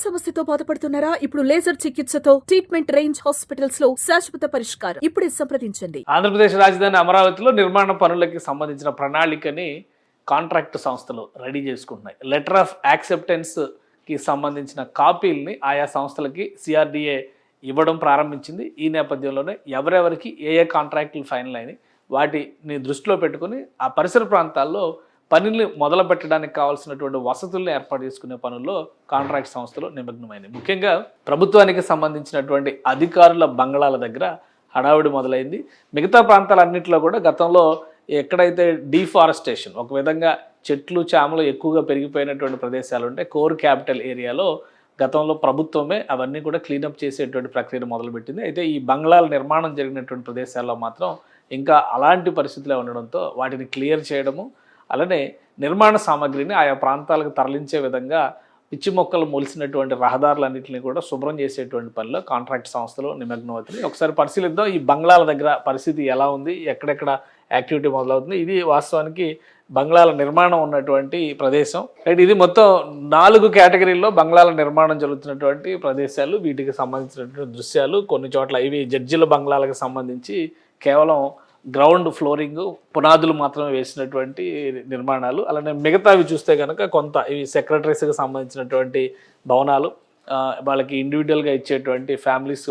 సమస్యతో బాధపడుతున్నారా? ఇప్పుడు లేజర్ చికిత్సతో ట్రీట్మెంట్ రేంజ్ హాస్పిటల్స్ లో శాశ్వత పరిష్కారం. ఇప్పుడే సంప్రదించండి. ఆంధ్రప్రదేశ్ రాజధాని అమరావతిలో నిర్మాణ పనులకి సంబంధించిన ప్రణాళికని కాంట్రాక్ట్ సంస్థలు రెడీ చేసుకుంటున్నాయి. లెటర్ ఆఫ్ యాక్సెప్టెన్స్ కి సంబంధించిన కాపీల్ని ఆయా సంస్థలకి సిఆర్డిఏ ఇవ్వడం ప్రారంభించింది. ఈ నేపథ్యంలోనే ఎవరెవరికి ఏ కాంట్రాక్టులు ఫైనల్ అయినాయి వాటిని దృష్టిలో పెట్టుకుని ఆ పరిసర ప్రాంతాల్లో పనుల్ని మొదలు పెట్టడానికి కావాల్సినటువంటి వసతుల్ని ఏర్పాటు చేసుకునే పనుల్లో కాంట్రాక్ట్ సంస్థలు నిమగ్నమైనవి. ముఖ్యంగా ప్రభుత్వానికి సంబంధించినటువంటి అధికారుల బంగళాల దగ్గర హడావిడి మొదలైంది. మిగతా ప్రాంతాలన్నింటిలో కూడా గతంలో ఎక్కడైతే డీఫారెస్టేషన్, ఒక విధంగా చెట్లు చేమలు ఎక్కువగా పెరిగిపోయినటువంటి ప్రదేశాలు ఉంటే కోర్ క్యాపిటల్ ఏరియాలో గతంలో ప్రభుత్వమే అవన్నీ కూడా క్లీనప్ చేసేటువంటి ప్రక్రియను మొదలుపెట్టింది. అయితే ఈ బంగ్లాల నిర్మాణం జరిగినటువంటి ప్రదేశాల్లో మాత్రం ఇంకా అలాంటి పరిస్థితులే ఉండడంతో వాటిని క్లియర్ చేయడము, అలానే నిర్మాణ సామాగ్రిని ఆయా ప్రాంతాలకు తరలించే విధంగా పిచ్చి మొక్కలు మొలిసినటువంటి రహదారులన్నింటినీ కూడా శుభ్రం చేసేటువంటి పనిలో కాంట్రాక్ట్ సంస్థలు నిమగ్నం అవుతుంది. ఒకసారి పరిశీలిద్దాం ఈ బంగ్లాల దగ్గర పరిస్థితి ఎలా ఉంది, ఎక్కడెక్కడ యాక్టివిటీ మొదలవుతుంది. ఇది వాస్తవానికి బంగ్లాల నిర్మాణం ఉన్నటువంటి ప్రదేశం. రైట్, ఇది మొత్తం 4 కేటగిరీల్లో బంగ్లాల నిర్మాణం జరుగుతున్నటువంటి ప్రదేశాలు. వీటికి సంబంధించినటువంటి దృశ్యాలు కొన్ని చోట్ల ఇవి జడ్జిల బంగ్లాలకు సంబంధించి కేవలం గ్రౌండ్ ఫ్లోరింగ్ పునాదులు మాత్రమే వేసినటువంటి నిర్మాణాలు. అలానే మిగతావి చూస్తే కనుక కొంత ఇవి సెక్రటరీస్కి సంబంధించినటువంటి భవనాలు, వాళ్ళకి ఇండివిజువల్గా ఇచ్చేటువంటి ఫ్యామిలీస్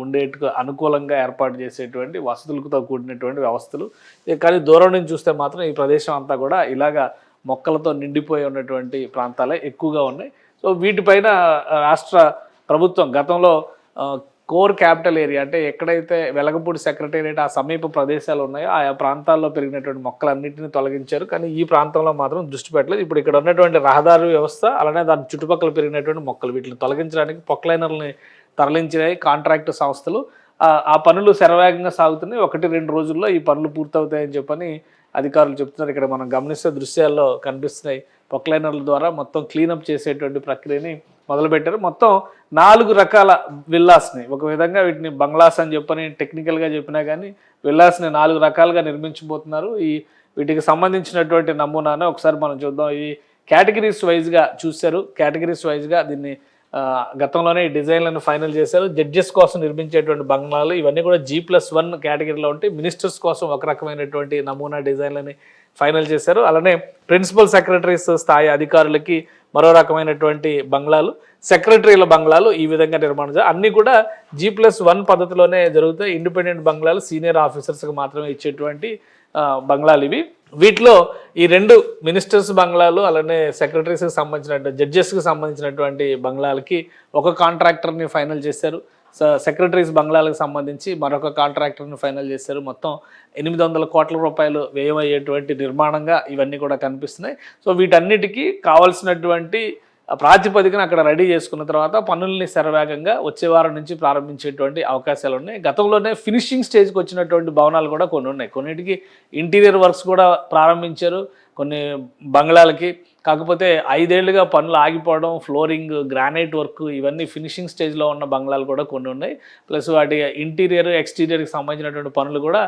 ఉండేట్టుగా అనుకూలంగా ఏర్పాటు చేసేటువంటి వసతులతో కూడినటువంటి వ్యవస్థలు. కానీ దూరం నుంచి చూస్తే మాత్రం ఈ ప్రదేశం అంతా కూడా ఇలాగా మొక్కలతో నిండిపోయి ఉన్నటువంటి ప్రాంతాలే ఎక్కువగా ఉన్నాయి. సో వీటిపైన రాష్ట్ర ప్రభుత్వం గతంలో కోర్ క్యాపిటల్ ఏరియా అంటే ఎక్కడైతే వెలగపూడి సెక్రటేరియట్ ఆ సమీప ప్రదేశాలు ఉన్నాయో ఆయా ప్రాంతాల్లో పెరిగినటువంటి మొక్కలన్నింటినీ తొలగించారు. కానీ ఈ ప్రాంతంలో మాత్రం దృష్టి పెట్టలేదు. ఇప్పుడు ఇక్కడ ఉన్నటువంటి రహదారి వ్యవస్థ అలానే దాని చుట్టుపక్కల పెరిగినటువంటి మొక్కలు వీటిని తొలగించడానికి పొక్లైనర్లని తరలించినాయి కాంట్రాక్ట్ సంస్థలు. ఆ పనులు శరవేగంగా సాగుతున్నాయి. 1-2 రోజుల్లో ఈ పనులు పూర్తవుతాయని చెప్పని అధికారులు చెప్తున్నారు. ఇక్కడ మనం గమనిస్తే దృశ్యాల్లో కనిపిస్తున్నాయి. పొక్లైనర్ల ద్వారా మొత్తం క్లీనప్ చేసేటువంటి ప్రక్రియని మొదలుపెట్టారు. మొత్తం 4 రకాల విల్లాస్ని, ఒక విధంగా వీటిని బంగ్లాస్ అని చెప్పని టెక్నికల్గా చెప్పినా కానీ విల్లాస్ని 4 రకాలుగా నిర్మించబోతున్నారు. వీటికి సంబంధించినటువంటి నమూనాను ఒకసారి మనం చూద్దాం. ఈ కేటగిరీస్ వైజ్గా చూశారు. కేటగిరీస్ వైజ్గా దీన్ని గతంలోనే ఈ డిజైన్లను ఫైనల్ చేశారు. జడ్జెస్ కోసం నిర్మించేటువంటి బంగ్లాలు ఇవన్నీ కూడా G+1 కేటగిరీలో ఉంటాయి. మినిస్టర్స్ కోసం ఒక రకమైనటువంటి నమూనా డిజైన్లని ఫైనల్ చేశారు. అలానే ప్రిన్సిపల్ సెక్రటరీస్ స్థాయి అధికారులకి మరో రకమైనటువంటి బంగ్లాలు, సెక్రటరీల బంగ్లాలు ఈ విధంగా నిర్మాణం అన్నీ కూడా G+1 పద్ధతిలోనే జరుగుతాయి. ఇండిపెండెంట్ బంగ్లాలు సీనియర్ ఆఫీసర్స్కి మాత్రమే ఇచ్చేటువంటి బంగ్లాలు ఇవి. వీటిలో ఈ 2 మినిస్టర్స్ బంగ్లాలు అలానే సెక్రటరీస్కి సంబంధించిన జడ్జెస్కి సంబంధించినటువంటి బంగ్లాలకి ఒక కాంట్రాక్టర్ని ఫైనల్ చేశారు. సెక్రటరీస్ బంగ్లాలకు సంబంధించి మరొక కాంట్రాక్టర్ని ఫైనల్ చేశారు. మొత్తం 800 కోట్ల రూపాయలు వ్యయమయ్యేటువంటి నిర్మాణంగా ఇవన్నీ కూడా కనిపిస్తున్నాయి. సో వీటన్నిటికీ కావాల్సినటువంటి ప్రాతిపదికన అక్కడ రెడీ చేసుకున్న తర్వాత పనుల్ని శరవేగంగా వచ్చే వారం నుంచి ప్రారంభించేటువంటి అవకాశాలు ఉన్నాయి. గతంలోనే ఫినిషింగ్ స్టేజ్కి వచ్చినటువంటి భవనాలు కూడా కొన్ని ఉన్నాయి. కొన్నిటికి ఇంటీరియర్ వర్క్స్ కూడా ప్రారంభించారు కొన్ని బంగ్లాలకి. కాకపోతే 5 ఏళ్లుగా పనులు ఆగిపోవడం, ఫ్లోరింగ్, గ్రానైట్ వర్క్ ఇవన్నీ ఫినిషింగ్ స్టేజ్లో ఉన్న బంగ్లాలు కూడా కొన్ని ఉన్నాయి. ప్లస్ వాటి ఇంటీరియర్ ఎక్స్టీరియర్కి సంబంధించినటువంటి పనులు కూడా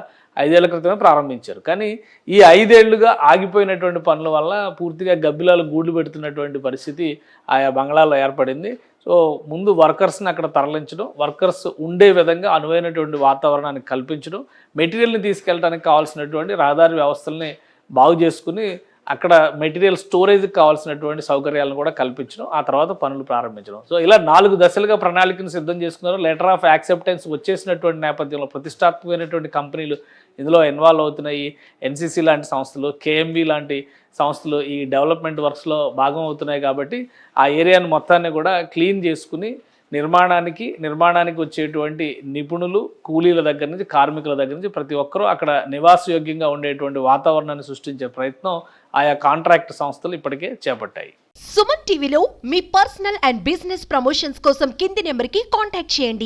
5 ఏళ్ల క్రితమే ప్రారంభించారు. కానీ ఈ 5 ఏళ్లుగా ఆగిపోయినటువంటి పనుల వల్ల పూర్తిగా గబ్బిలాలు గూళ్ళు పెడుతున్నటువంటి పరిస్థితి ఆయా బంగ్లాల్లో ఏర్పడింది. సో ముందు వర్కర్స్ని అక్కడ తరలించడం, వర్కర్స్ ఉండే విధంగా అనువైనటువంటి వాతావరణాన్ని కల్పించడం, మెటీరియల్ని తీసుకెళ్ళడానికి కావాల్సినటువంటి రహదారి వ్యవస్థల్ని బాగు చేసుకుని అక్కడ మెటీరియల్ స్టోరేజ్కి కావాల్సినటువంటి సౌకర్యాలను కూడా కల్పించడం, ఆ తర్వాత పనులు ప్రారంభించడం. సో ఇలా 4 దశలుగా ప్రణాళికను సిద్ధం చేసుకున్నారు. లెటర్ ఆఫ్ యాక్సెప్టెన్స్ వచ్చేసినటువంటి నేపథ్యంలో ప్రతిష్టాత్మకమైనటువంటి కంపెనీలు ఇందులో ఇన్వాల్వ్ అవుతున్నాయి. NCC లాంటి సంస్థలు, KMV లాంటి సంస్థలు ఈ డెవలప్మెంట్ వర్క్స్లో భాగం అవుతున్నాయి. కాబట్టి ఆ ఏరియాను మొత్తాన్ని కూడా క్లీన్ చేసుకుని నిర్మాణానికి వచ్చేటువంటి నిపుణులు, కూలీల దగ్గర నుంచి కార్మికుల దగ్గర నుంచి ప్రతి ఒక్కరూ అక్కడ నివాసయోగ్యంగా ఉండేటువంటి వాతావరణాన్ని సృష్టించే ప్రయత్నం ఆయా కాంట్రాక్ట్ సంస్థలు ఇప్పటికే చేపట్టాయి. సుమన్ టీవీలో మీ పర్సనల్ అండ్ బిజినెస్ ప్రమోషన్స్ కోసం కింది నెంబర్కి కాంటాక్ట్ చేయండి.